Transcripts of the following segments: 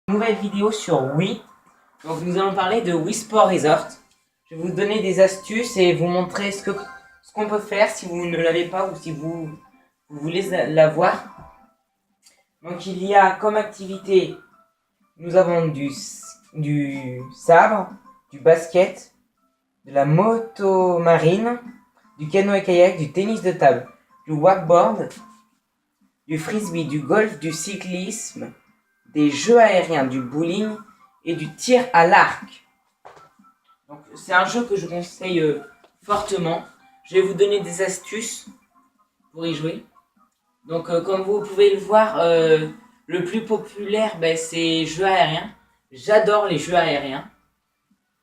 Nouvelle vidéo sur Wii. Donc nous allons parler de Wii Sport Resort. Je vais vous donner des astuces et vous montrer ce qu'on peut faire si vous ne l'avez pas ou si vous voulez l'avoir. Donc il y a comme activité, nous avons du sabre, du basket, de la moto marine, du canoë-kayak, du tennis de table, du wakeboard, du frisbee, du golf, du cyclisme, des jeux aériens, du bowling et du tir à l'arc. Donc c'est un jeu que je conseille fortement. Je vais vous donner des astuces pour y jouer. Donc comme vous pouvez le voir, le plus populaire c'est jeux aériens. J'adore les jeux aériens.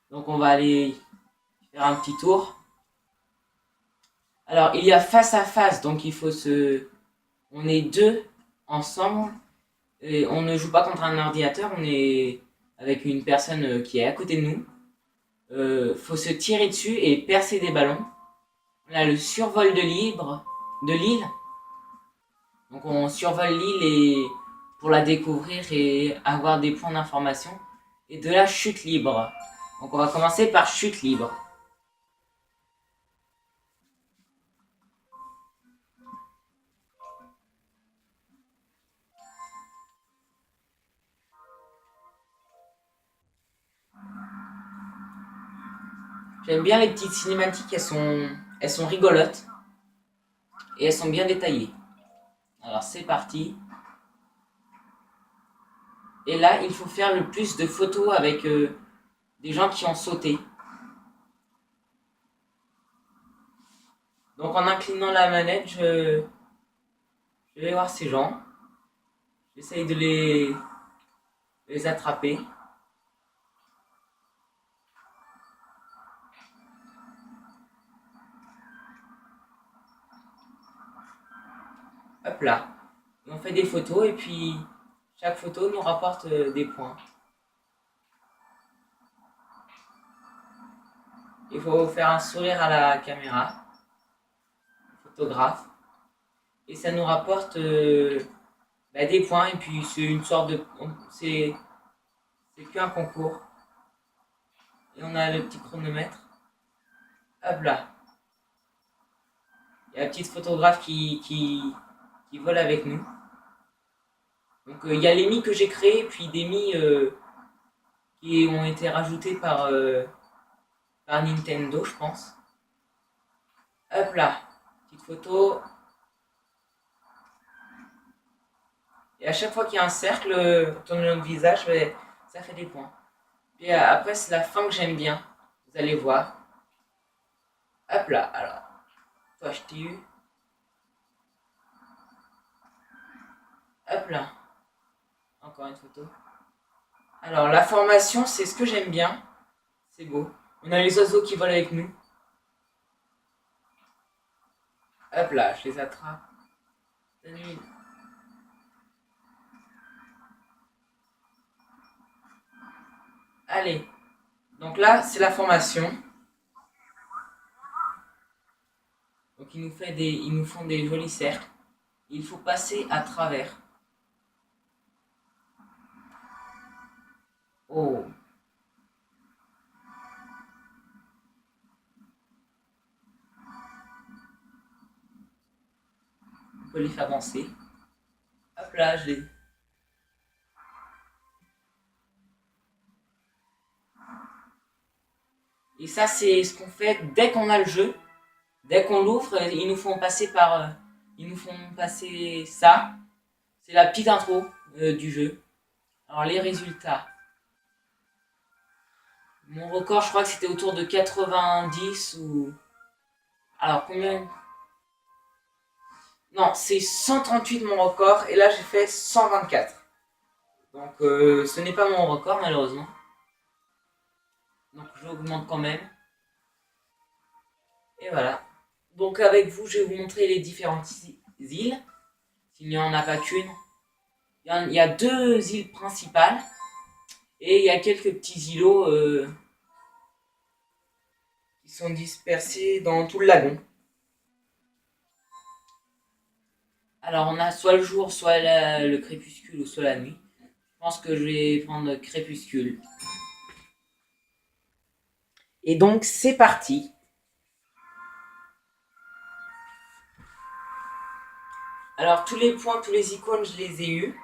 Donc on va aller faire un petit tour. Alors il y a face à face, donc on est deux ensemble. Et on ne joue pas contre un ordinateur, on est avec une personne qui est à côté de nous. Faut se tirer dessus et percer des ballons. On a le survol de l'île. Donc on survole l'île et pour la découvrir et avoir des points d'information. Et de la chute libre. Donc on va commencer par chute libre. J'aime bien les petites cinématiques, elles sont rigolotes. Et elles sont bien détaillées. Alors c'est parti. Et là, il faut faire le plus de photos avec des gens qui ont sauté. Donc en inclinant la manette, je vais voir ces gens. J'essaye de les attraper. Hop là. Et on fait des photos et puis chaque photo nous rapporte des points. Il faut faire un sourire à la caméra, photographe, et ça nous rapporte des points. Et puis c'est une sorte de, c'est qu'un concours. Et on a le petit chronomètre. Hop là. Il y a la petite photographe qui vole avec nous. Donc il y a les mi que j'ai créés, puis des mi qui ont été rajoutés par Nintendo, je pense. Hop là, petite photo. Et à chaque fois qu'il y a un cercle autour de notre visage, ça fait des points. Et après, c'est la fin que j'aime bien. Vous allez voir. Hop là, alors. Toi, je t'ai eu. Hop là. Encore une photo. Alors, la formation, c'est ce que j'aime bien. C'est beau. On a les oiseaux qui volent avec nous. Hop là, je les attrape. Allez. Donc là, c'est la formation. Donc ils nous font des jolis cercles. Il faut passer à travers. Oh. On peut les faire avancer. Hop là, je l'ai. Et ça, c'est ce qu'on fait dès qu'on a le jeu. Dès qu'on l'ouvre, ils nous font passer ça. C'est la petite intro du jeu. Alors les résultats. Mon record, je crois que c'était autour de 90 ou... Alors combien? Non, c'est 138 mon record et là j'ai fait 124. Donc ce n'est pas mon record malheureusement. Donc j'augmente quand même. Et voilà. Donc avec vous, je vais vous montrer les différentes îles. S'il n'y en a pas qu'une. Il y a deux îles principales. Et il y a quelques petits îlots qui sont dispersés dans tout le lagon. Alors on a soit le jour, soit le crépuscule ou soit la nuit. pense que je vais prendre Crépuscule. Et donc, c'est parti. Alors, tous les points, tous les icônes, je les ai eus.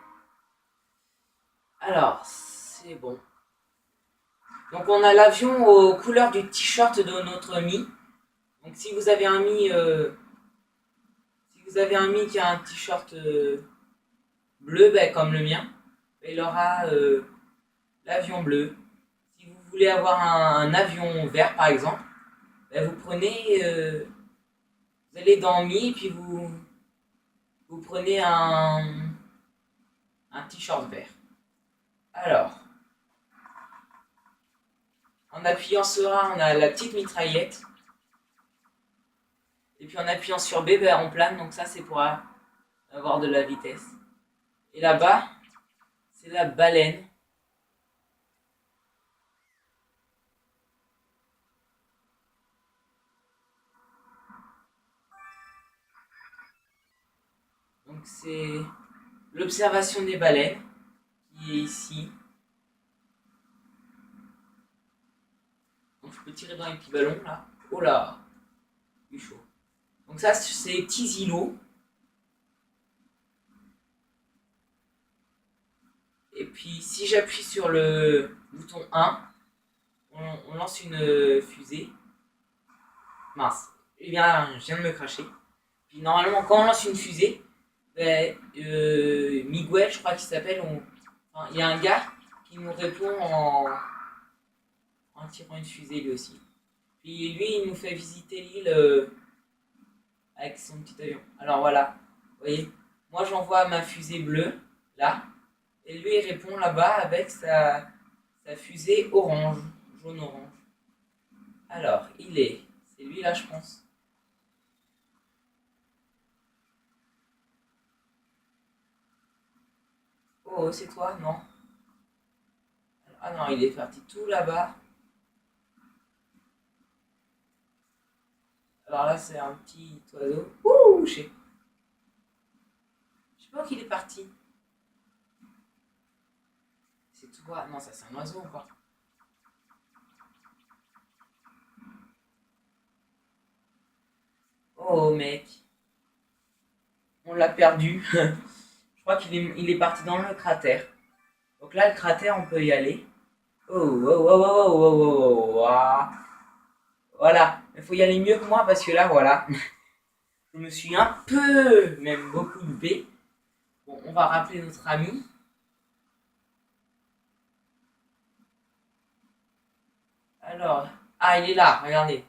Alors, c'est bon. Donc, on a l'avion aux couleurs du t-shirt de notre Mi. Donc, si vous avez un Mi, qui a un t-shirt bleu, ben, comme le mien, ben, il aura l'avion bleu. Si vous voulez avoir un avion vert, par exemple, ben, vous prenez, vous allez dans Mi et puis vous prenez un t-shirt vert. Alors, en appuyant sur A, on a la petite mitraillette. Et puis en appuyant sur B, ben, on plane. Donc ça, c'est pour avoir de la vitesse. Et là-bas, c'est la baleine. Donc c'est l'observation des baleines qui est ici. Donc je peux tirer dans les petits ballons là. Oh là, il est chaud. Donc ça, c'est les petits îlots. Et puis si j'appuie sur le bouton 1, on lance une fusée. Mince, je viens de me cracher. Puis normalement, quand on lance une fusée, ben, Miguel, je crois qu'il s'appelle, enfin, il y a un gars qui nous répond en tirant une fusée lui aussi. Puis lui, il nous fait visiter l'île avec son petit avion. Alors voilà, vous voyez, moi j'envoie ma fusée bleue, là, et lui il répond là-bas avec sa fusée orange, jaune-orange. Alors, c'est lui là, je pense. Oh, c'est toi, non? Ah non, il est parti tout là-bas. Alors là, c'est un petit oiseau. Ouh, je sais pas où il est parti. C'est toi. Non, ça c'est un oiseau encore. Oh mec. On l'a perdu. Je crois qu'il est parti dans le cratère. Donc là, le cratère, on peut y aller. Oh, oh, oh, oh, oh, oh, oh, oh, oh. Voilà. Il faut y aller mieux que moi parce que là, voilà. Je me suis un peu, même beaucoup loupé. Bon, on va rappeler notre ami. Alors, ah, il est là, regardez.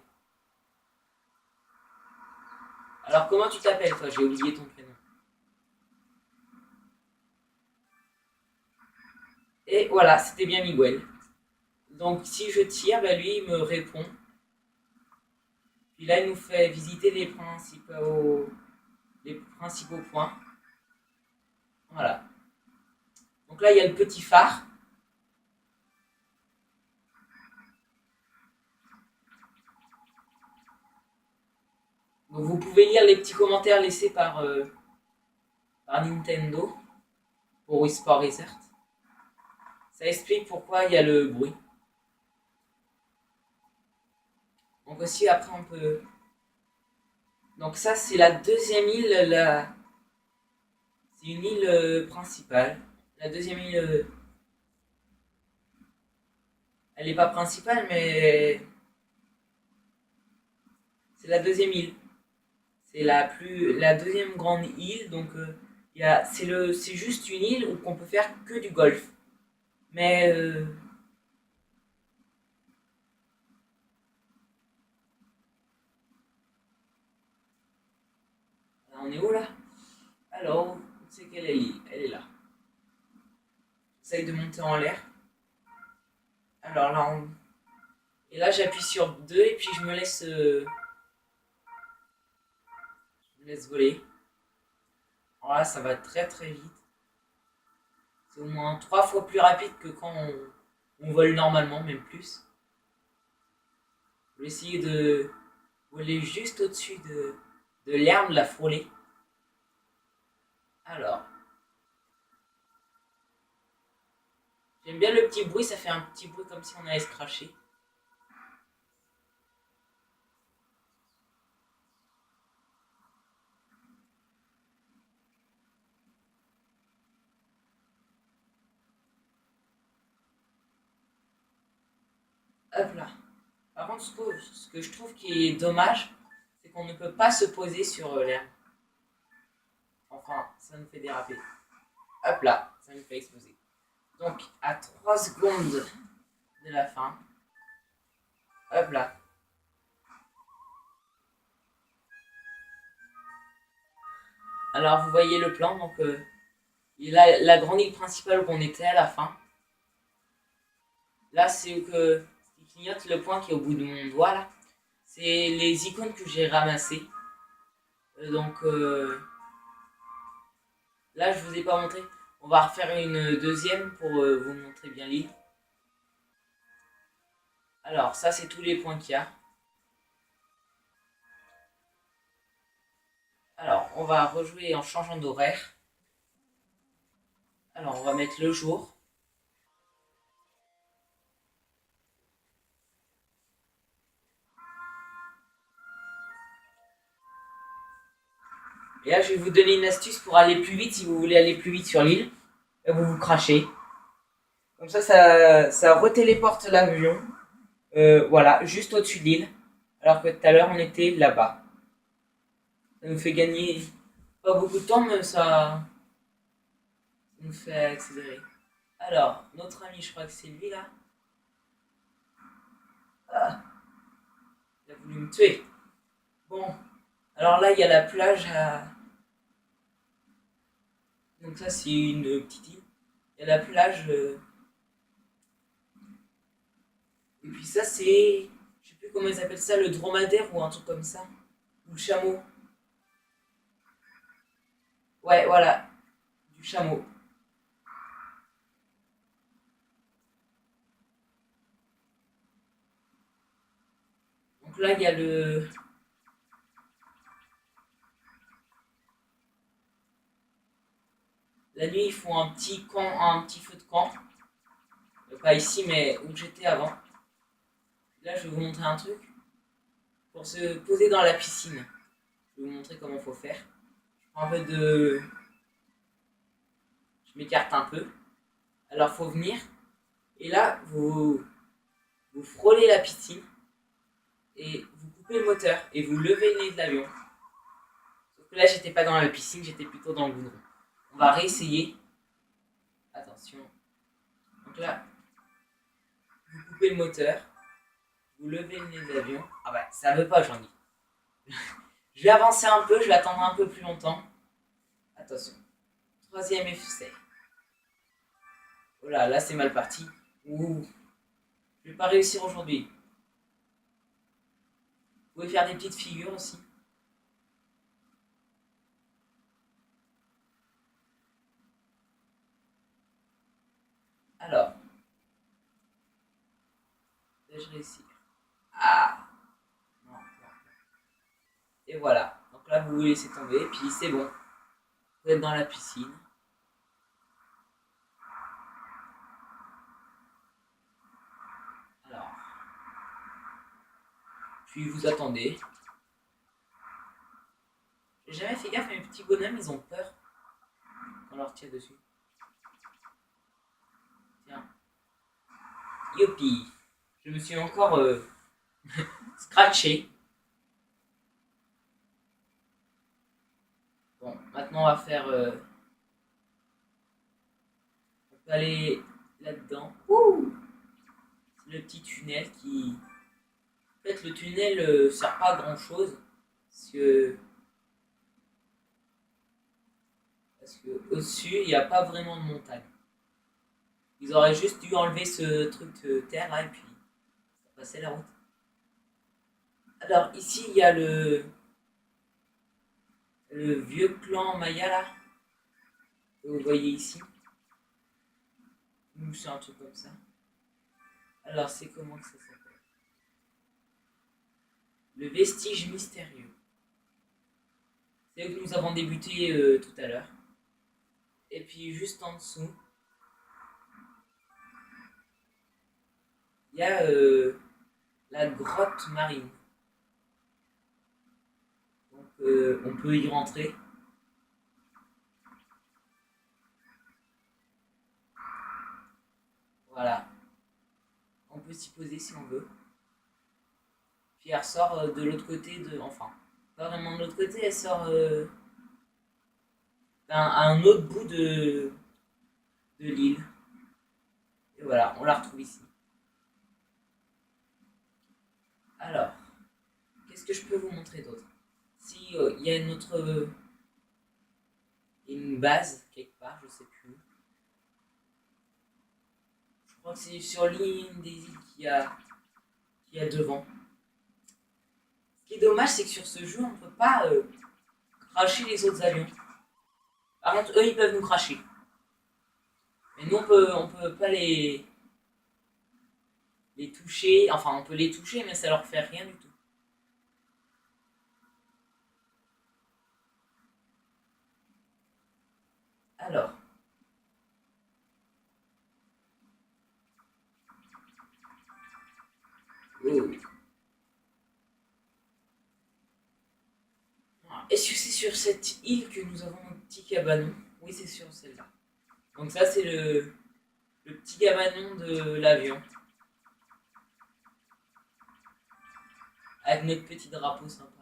Alors, comment tu t'appelles, toi? J'ai oublié ton prénom. Et voilà, c'était bien Miguel. Donc, si je tire, ben, lui, il me répond. Puis là, il nous fait visiter les principaux points. Voilà. Donc là, il y a le petit phare. Donc vous pouvez lire les petits commentaires laissés par Nintendo pour Wii Sport Resort. Ça explique pourquoi il y a le bruit. Donc aussi, après, on peut... Donc ça, c'est la deuxième île. C'est une île principale. La deuxième île... Elle n'est pas principale, mais... C'est la deuxième île. C'est la deuxième grande île, donc c'est juste une île où on peut faire que du golf. Mais on est où là? Alors, c'est quelle est l'île? Elle est là. J'essaye de monter en l'air. Alors là, et là j'appuie sur 2 et puis je me laisse voler. Alors là, ça va très très vite. C'est au moins 3 fois plus rapide que quand on vole normalement, même plus. Je vais essayer de voler juste au-dessus de l'herbe, la frôler. Alors, J'aime bien le petit bruit, ça fait un petit bruit comme si on allait se cracher. Hop là. Par contre, ce que je trouve qui est dommage, c'est qu'on ne peut pas se poser sur l'herbe. Enfin, ça nous fait déraper. Hop là, ça nous fait exploser. Donc, à 3 secondes de la fin, hop là. Alors, vous voyez le plan, donc la grande île principale où on était à la fin. Là, c'est que ce qui clignote, le point qui est au bout de mon doigt, là. C'est les icônes que j'ai ramassées. Donc, là, je vous ai pas montré. On va refaire une deuxième pour vous montrer bien l'île. Alors, ça, c'est tous les points qu'il y a. Alors, on va rejouer en changeant d'horaire. Alors, on va mettre le jour. Et là, je vais vous donner une astuce pour aller plus vite si vous voulez aller plus vite sur l'île. Vous vous crachez. Comme ça retéléporte l'avion. Voilà, juste au-dessus de l'île. Alors que tout à l'heure, on était là-bas. Ça nous fait gagner pas beaucoup de temps, mais ça nous fait accélérer. Alors, notre ami, je crois que c'est lui là. Ah, il a voulu me tuer. Bon, alors là, il y a la plage à. Donc, ça, c'est une petite île. Il y a la plage. Et puis, ça, c'est. Je sais plus comment ils appellent ça, le dromadaire ou un truc comme ça. Ou le chameau. Ouais, voilà, du chameau. Donc là, il y a le. La nuit, ils font un petit camp, un petit feu de camp. Pas ici, mais où j'étais avant. Là, je vais vous montrer un truc. Pour se poser dans la piscine, je vais vous montrer comment il faut faire. Je prends un peu de. Je m'écarte un peu. Alors, faut venir. Et là, vous frôlez la piscine. Et vous coupez le moteur. Et vous levez le nez de l'avion. Sauf que là, j'étais pas dans la piscine, j'étais plutôt dans le goudron. On va réessayer. Attention. Donc là, vous coupez le moteur. Vous levez le nez de l'avion. Ah bah, ça veut pas, j'en dis. Je vais avancer un peu, je vais attendre un peu plus longtemps. Attention. Troisième essai. Oh là c'est mal parti. Ouh. Je vais pas réussir aujourd'hui. Vous pouvez faire des petites figures aussi. Alors. Vais-je réussir? Ah. Non, non. Et voilà. Donc là, vous laissez tomber. Puis c'est bon. Vous êtes dans la piscine. Alors. Puis vous attendez. J'ai jamais fait gaffe, mais mes petits bonhommes, ils ont peur quand on leur tire dessus. Tiens. Youpi. Je me suis encore scratché. Bon, maintenant on va faire. On peut aller là-dedans. Ouh. C'est le petit tunnel qui. En fait, le tunnel sert pas à grand chose. Parce que au-dessus, il n'y a pas vraiment de montagne. Ils auraient juste dû enlever ce truc de terre là et puis ça passait la route. Alors ici, il y a le vieux clan Maya là. Que vous voyez ici. Ou c'est un truc comme ça. Alors c'est comment que ça s'appelle? Le vestige mystérieux. C'est où que nous avons débuté tout à l'heure. Et puis juste en dessous, il y a la grotte marine. Donc on peut y rentrer. Voilà. On peut s'y poser si on veut. Puis elle ressort de l'autre côté de... Enfin, pas vraiment de l'autre côté, elle sort à un autre bout de l'île. Et voilà, on la retrouve ici. Alors, qu'est-ce que je peux vous montrer d'autre? Si il y a une base quelque part, je sais plus où. Je crois que c'est sur l'île des îles qu'il y a devant. Ce qui est dommage, c'est que sur ce jeu, on ne peut pas cracher les autres avions. Par contre, eux, ils peuvent nous cracher. Mais nous, on peut pas les toucher. Enfin, on peut les toucher, mais ça leur fait rien du tout. Alors. Oh. Est-ce que c'est sur cette île que nous avons un petit cabanon? Oui, c'est sur celle-là. Donc ça, c'est le petit cabanon de l'avion. Avec notre petit drapeau sympa.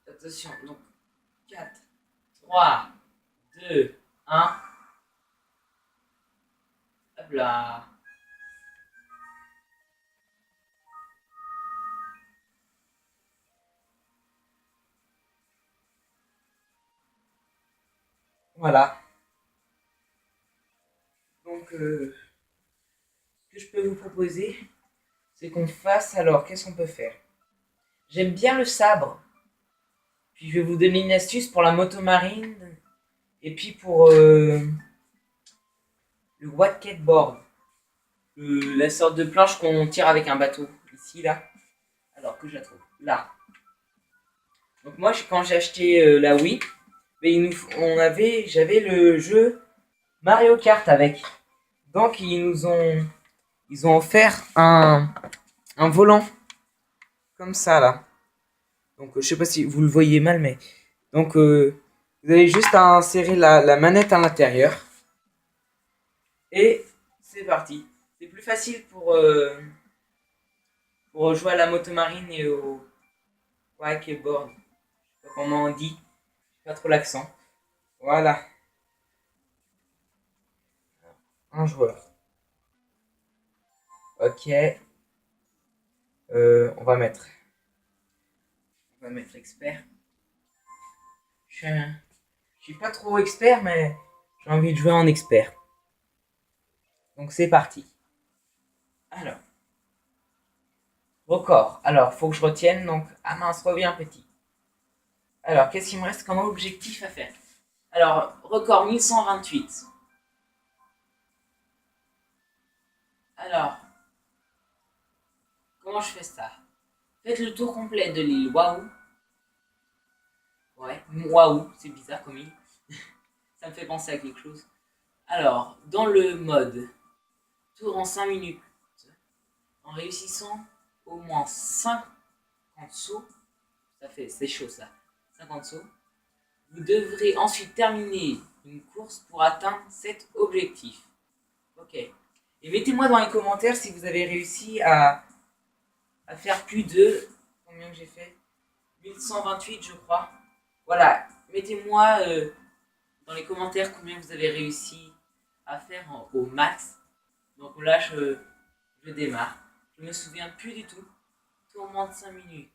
Attention, donc 4, 3, 2, 1. Hop là. Voilà. Donc, ce que je peux vous proposer, c'est qu'on fasse alors, qu'est-ce qu'on peut faire? J'aime bien le sabre. Puis je vais vous donner une astuce pour la moto marine. Et puis pour le wakeboard. La sorte de planche qu'on tire avec un bateau. Ici, là. Alors que je la trouve. Là. Donc moi, quand j'ai acheté la Wii, j'avais le jeu Mario Kart avec. Donc ils ont offert un volant comme ça là. Donc je sais pas si vous le voyez mal, mais donc vous avez juste à insérer la manette à l'intérieur et c'est parti. C'est plus facile pour jouer à la moto marine et au wakeboard. Je sais pas comment on dit, pas trop l'accent. Voilà, un joueur. Ok, on va mettre expert. Je suis pas trop expert, mais j'ai envie de jouer en expert. Donc c'est parti. Alors, record. Alors, faut que je retienne. Donc, ah mince, reviens petit. Alors, qu'est-ce qu'il me reste comme objectif à faire? Alors, record 1128. Alors, comment je fais ça? Faites le tour complet de l'île. Waouh. Ouais, waouh, c'est bizarre comme île. Ça me fait penser à quelque chose. Alors, dans le mode tour en 5 minutes, en réussissant au moins 50 sauts, c'est chaud ça, 50 sauts, vous devrez ensuite terminer une course pour atteindre cet objectif. Ok. Et mettez-moi dans les commentaires si vous avez réussi à faire plus de... Combien que j'ai fait? 1128 je crois. Voilà. Mettez-moi dans les commentaires combien vous avez réussi à faire au max. Donc là, je démarre. Je me souviens plus du tout. Tourment de 5 minutes.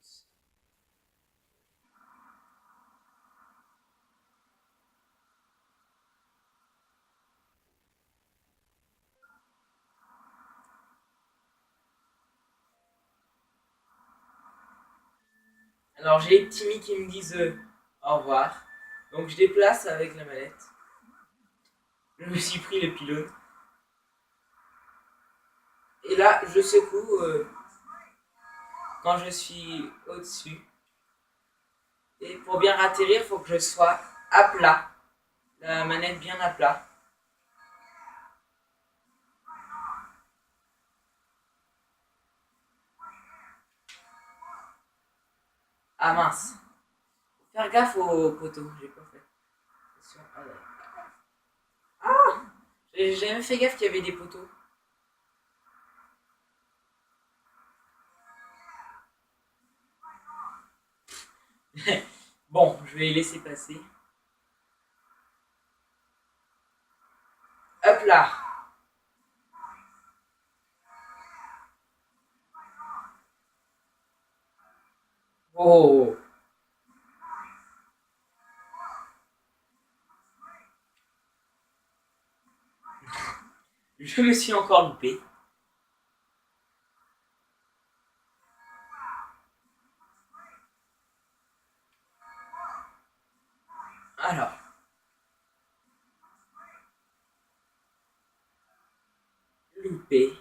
Alors j'ai les petits mi qui me disent au revoir. Donc je déplace avec la manette. Je me suis pris le pylône. Et là, je secoue quand je suis au-dessus. Et pour bien atterrir, il faut que je sois à plat. La manette bien à plat. Ah mince. Faut faire gaffe aux poteaux. J'ai pas fait. Ah, j'ai jamais fait gaffe qu'il y avait des poteaux. Bon, je vais laisser passer. Hop là. Oh. Je me suis encore loupé. Alors. Loupé.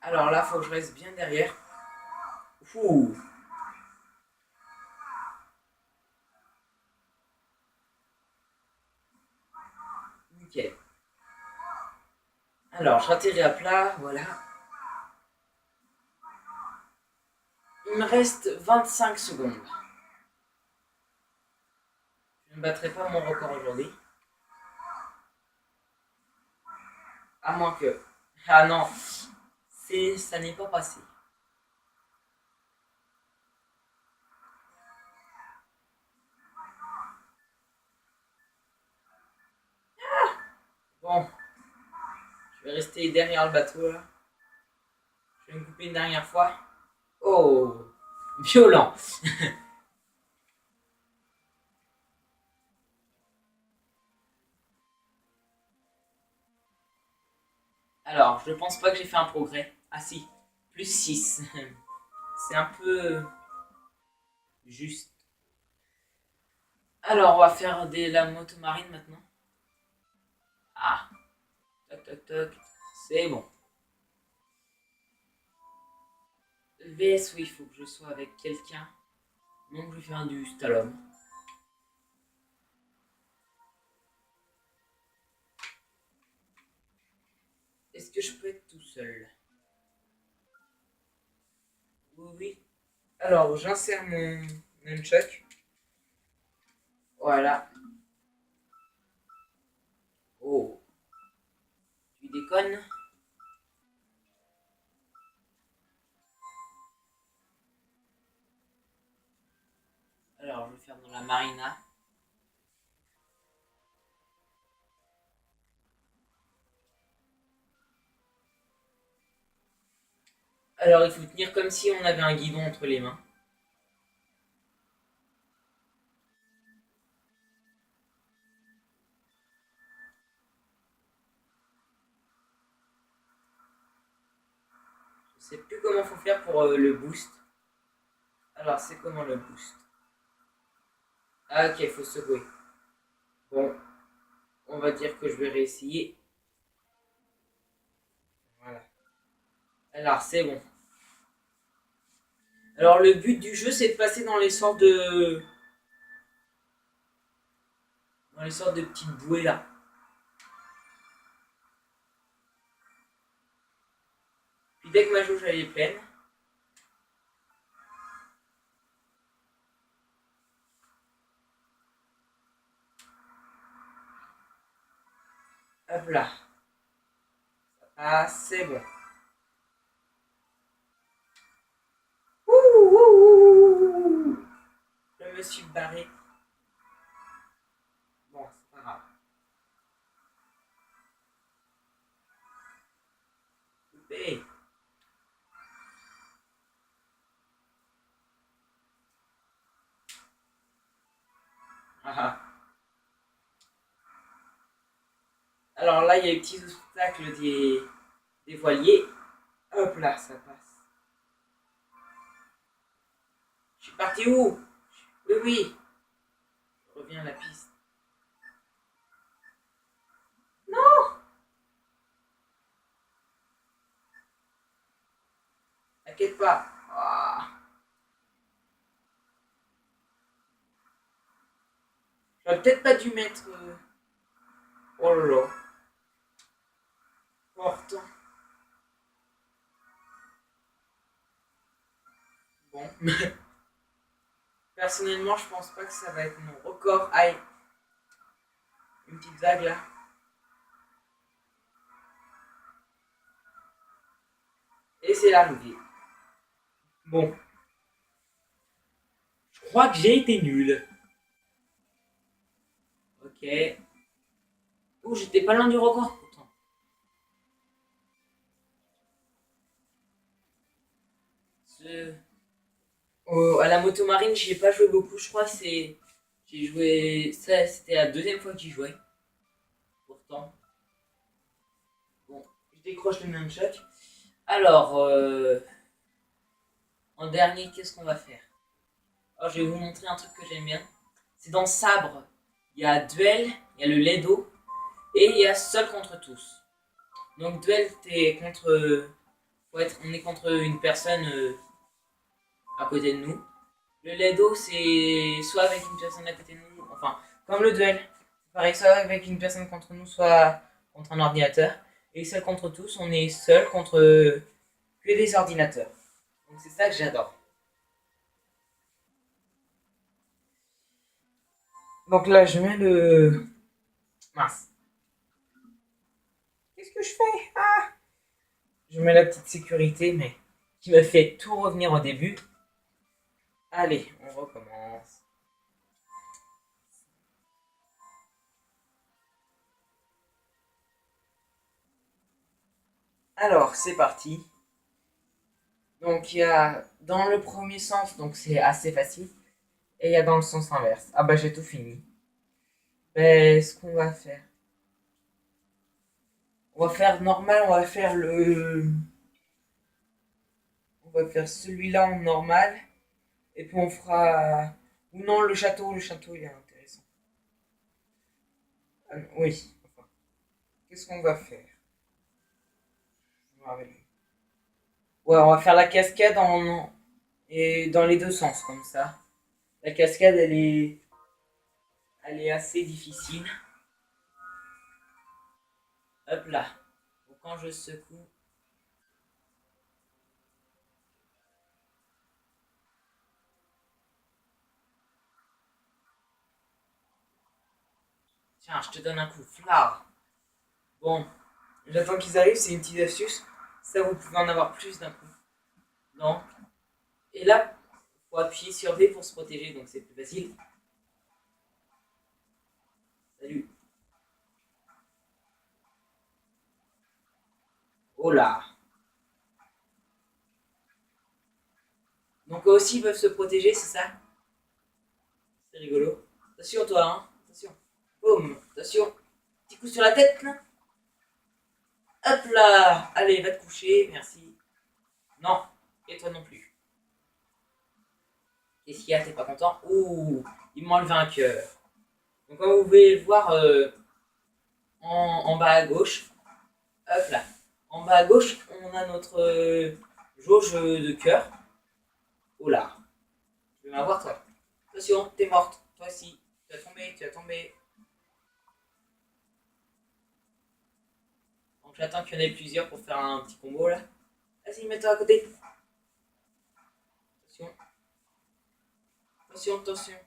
Alors là, faut que je reste bien derrière. Ouh. Nickel. Alors, je ratterris à plat, voilà. Il me reste 25 secondes. Je ne battrai pas mon record aujourd'hui. À moins que... Ah non, ça n'est pas passé. Bon, je vais rester derrière le bateau là. Je vais me couper une dernière fois. Oh, violent. Alors, je pense pas que j'ai fait un progrès. Ah si, plus 6. C'est un peu juste. Alors, on va faire la moto marine maintenant. Ah, toc toc toc. C'est bon. VS, oui, il faut que je sois avec quelqu'un. Donc, je vais faire du slalom. Est-ce que je peux être tout seul? Oui, oui. Alors, j'insère mon nunchuck. Voilà. Oh, tu déconnes? Alors, je vais faire dans la marina. Alors, il faut tenir comme si on avait un guidon entre les mains. Je sais plus comment faut faire pour le boost. Alors, c'est comment le boost? Ah, ok, il faut secouer. Bon, on va dire que je vais réessayer. Voilà. Alors, c'est bon. Alors, le but du jeu, c'est de passer dans les sortes de... Dans les sortes de petites bouées, là. Puis dès que ma jauge, elle est pleine... Hop là. Ça passe, c'est bon. Ouh, ouh, ouh. Je me suis barré. Bon, c'est pas grave. Coupé. Ah, ah. Alors là, il y a les petits obstacles des voiliers. Hop là, ça passe. Je suis parti où? Oui, oui. Je reviens à la piste. Non! T'inquiète pas. Ah. J'aurais peut-être pas dû mettre. Oh là là. Pourtant. Bon. Personnellement, je pense pas que ça va être mon record. Aïe. Une petite vague là. Et c'est l'arrivée. Bon. Je crois que j'ai été nul. Ok. Oh, j'étais pas loin du record pourtant. Ce- à la moto marine, j'y ai pas joué beaucoup. Je crois que c'est. J'ai joué. Ça, c'était la deuxième fois que j'y jouais. Pourtant. Bon, je décroche le nunchuck. Alors, en dernier, qu'est-ce qu'on va faire? Alors, je vais vous montrer un truc que j'aime bien. C'est dans Sabre. Il y a Duel, il y a le Ledo et il y a Seul contre tous. Donc, Duel, t'es contre. On est contre une personne à côté de nous. Le Ledo, c'est soit avec une personne à côté de nous, enfin, comme le duel. C'est pareil, soit avec une personne contre nous, soit contre un ordinateur. Et seul contre tous, on est seul contre que des ordinateurs. Donc c'est ça que j'adore. Donc là, je mets le... Mince. Qu'est-ce que je fais? Ah, je mets la petite sécurité, mais qui me fait tout revenir au début. Allez, on recommence. Alors, c'est parti. Donc il y a dans le premier sens, donc c'est assez facile. Et il y a dans le sens inverse. Ah bah j'ai tout fini. Ben, ce qu'on va faire. On va faire normal, on va faire le. On va faire celui-là en normal. Et puis on fera. Ou non, le château il est intéressant. Oui. Enfin, qu'est-ce qu'on va faire? Ouais, on va faire la cascade en. Et dans les deux sens, comme ça. La cascade, elle est. Elle est assez difficile. Hop là. Donc, quand je secoue. Tiens, je te donne un coup. Flard. Bon, j'attends qu'ils arrivent, c'est une petite astuce. Ça, vous pouvez en avoir plus d'un coup. Non. Et là, il faut appuyer sur V pour se protéger, donc c'est plus facile. Salut. Oh là. Donc eux aussi ils peuvent se protéger, c'est ça? C'est rigolo. Attention toi, hein. Attention. Boum. Attention. Petit coup sur la tête, là. Hop là. Allez, va te coucher, merci. Non. Et toi non plus. Qu'est-ce qu'il y a? T'es pas content? Ouh. Il m'a enlevé un cœur. Donc comme vous pouvez le voir en bas à gauche. Hop là. En bas à gauche, on a notre jauge de cœur. Oh là. Tu veux m'avoir toi? Attention, t'es morte. Toi aussi. Tu vas tomber, tu vas tomber. Donc j'attends qu'il y en ait plusieurs pour faire un petit combo là. Vas-y, mets-toi à côté. Attention. Attention, attention.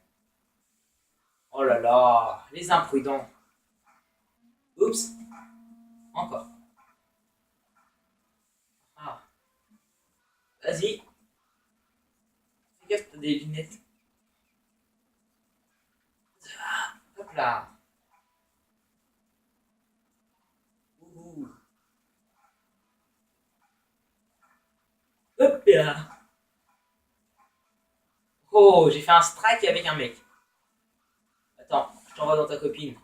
Oh là là, les imprudents. Oups. Encore. Ah. Vas-y. Fais gaffe, t'as des lunettes. Ah, hop là. Ouh. Hop là. Oh, j'ai fait un strike avec un mec. Attends, je t'envoie dans ta copine.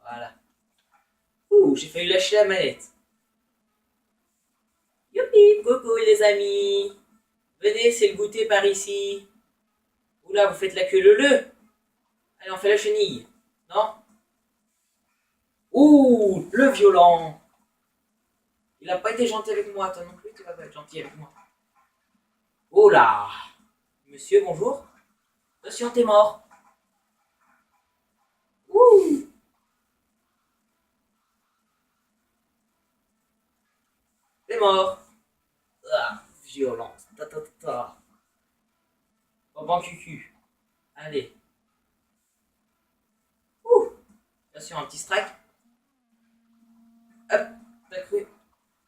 Voilà. Ouh, j'ai failli lâcher la manette. Youpi, coucou les amis. Venez, c'est le goûter par ici. Oula, vous faites la queue leu. Allez, on fait la chenille. Non? Ouh, le violent. Il a pas été gentil avec moi, toi non plus, tu vas pas être gentil avec moi. Oh là! Monsieur, bonjour. Attention, t'es mort. Ouh! T'es mort. Ah, violence. Ta ta ta ta. Oh, bon cucu. Allez. Ouh! Attention, un petit strike. Hop, t'as cru.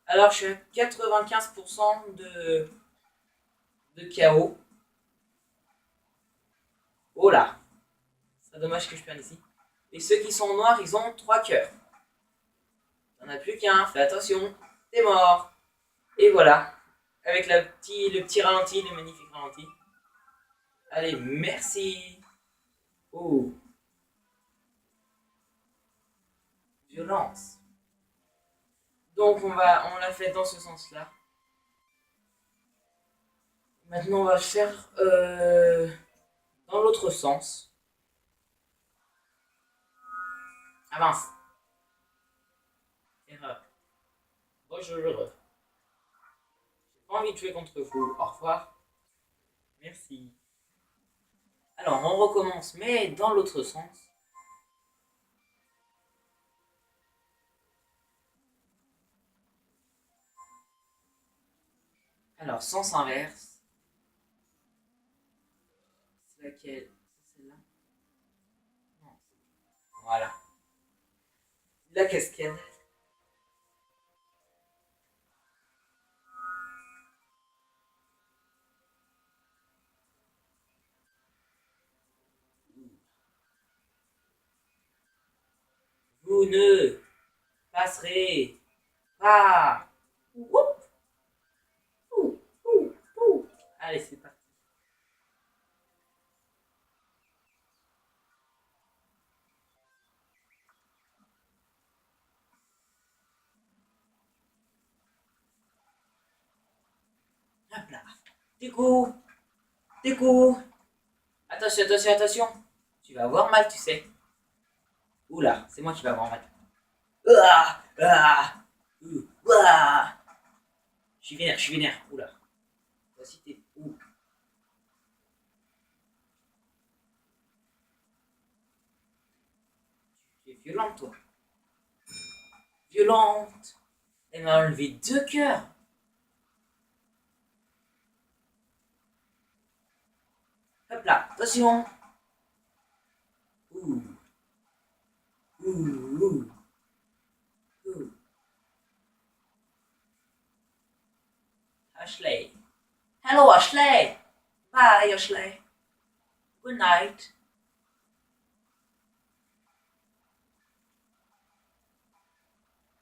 Alors, je suis à 95% de KO. Oh là! C'est dommage que je perde ici. Et ceux qui sont noirs, ils ont 3 cœurs. T'en as plus qu'un, fais attention. T'es mort. Et voilà. Avec le petit ralenti, le magnifique ralenti. Allez, merci. Oh, violence. Donc on l'a fait dans ce sens-là. Maintenant on va le faire dans l'autre sens. Avance. Erreur. Bonjour. J'ai pas envie de jouer contre vous. Au revoir. Merci. Alors on recommence, mais dans l'autre sens. Alors sens inverse. C'est laquelle? C'est celle-là? Non. Voilà. La cascade. Vous ne passerez pas. Oup, oup, oup, oup. Allez, c'est parti. Hop là. Déco. Déco. Attention, attention, attention. Tu vas avoir mal, tu sais. Oula, c'est moi qui vais avoir mal. Ah, ah, ah. Je suis vénère, je suis vénère. Oula. Voici t'es. Ouh. Tu es violente, toi. Violente. Elle m'a enlevé 2 cœurs. Hop là, attention. Ouh. Ouh, ouh, ouh. Ashley. Hello, Ashley. Bye, Ashley. Good night.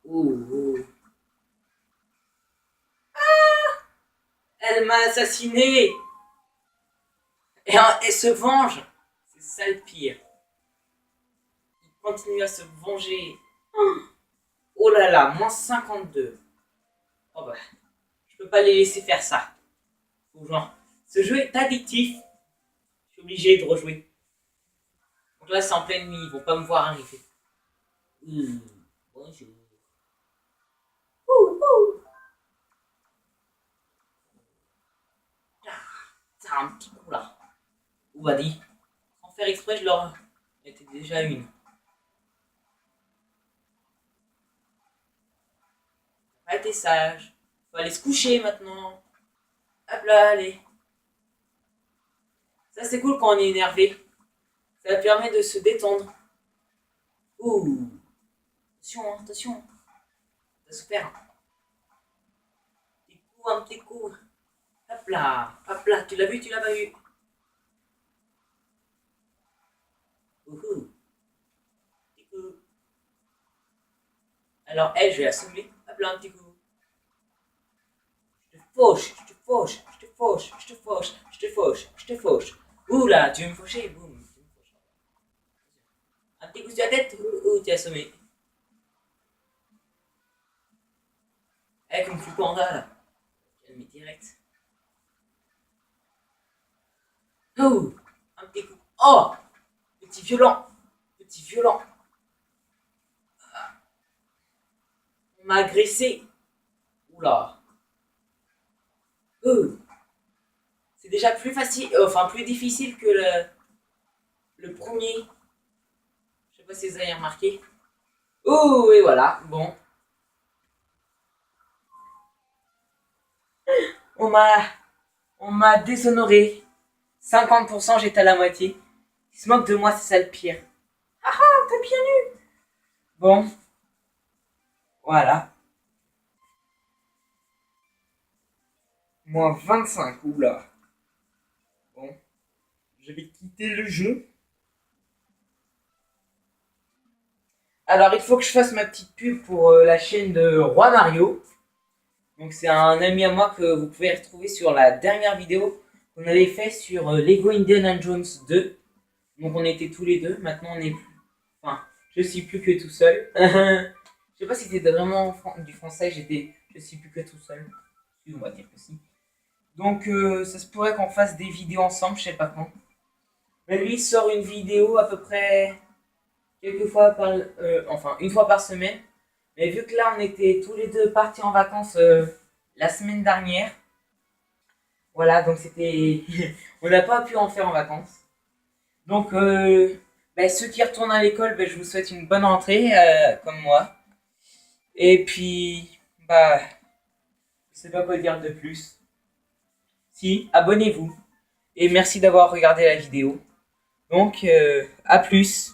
Ouh, ouh. Elle m'a assassiné. Et elle se venge. C'est ça le pire. Il continue à se venger. Oh là là, moins 52. Oh bah, je peux pas les laisser faire ça. Faut genre, ce jeu est addictif. Je suis obligé de rejouer. Donc là, c'est en pleine nuit. Ils vont pas me voir arriver. Bonjour. Ouh, ouh. Ça a un petit coup là. Ou va dit. Sans faire exprès, je leur mettais déjà une. Pas été sage. Faut aller se coucher maintenant. Hop là, allez. Ça, c'est cool quand on est énervé. Ça permet de se détendre. Ouh. Attention, hein, attention. Ça se perd. Petit coup, un petit coup. Hop là. Hop là. Tu l'as vu, tu l'as pas vu. Ouhou. Petit coup. Alors, elle, je vais la sauver. Hop là, un petit coup. Je te fauche, je te fauche, je te fauche, je te fauche, je te fauche, je te fauche. Ouh là, tu veux me faucher, boum. Un petit coup sur la tête, ouh, tu es assommé. Eh, comme fou panda là. Je le mets direct. Oh, un petit coup. Oh, petit violent. Petit violent. On m'a agressé. Oula. Oh, déjà plus facile, enfin plus difficile que le premier. Je sais pas si vous avez remarqué. Oh, et voilà, bon. On m'a, on m'a déshonoré. 50%, j'étais à la moitié. Il se moque de moi, c'est ça le pire. Ah ah, t'as bien eu. Bon, voilà. Moins 25, oula. Bon, je vais quitter le jeu. Alors, il faut que je fasse ma petite pub pour la chaîne de Roi Mario. Donc, c'est un ami à moi que vous pouvez retrouver sur la dernière vidéo qu'on avait fait sur Lego Indiana Jones 2. Donc, on était tous les deux. Maintenant, on est plus. Enfin, je suis plus que tout seul. Je sais pas si c'était vraiment du français. Je suis plus que tout seul. On va dire que si. Donc, ça se pourrait qu'on fasse des vidéos ensemble. Je sais pas quand. Mais lui, il sort une vidéo à peu près quelques fois enfin une fois par semaine. Mais vu que là on était tous les deux partis en vacances la semaine dernière, voilà, donc c'était, on n'a pas pu en faire en vacances. Donc ceux qui retournent à l'école, je vous souhaite une bonne rentrée comme moi. Et puis je sais pas quoi dire de plus. Si, abonnez-vous et merci d'avoir regardé la vidéo. Donc à plus.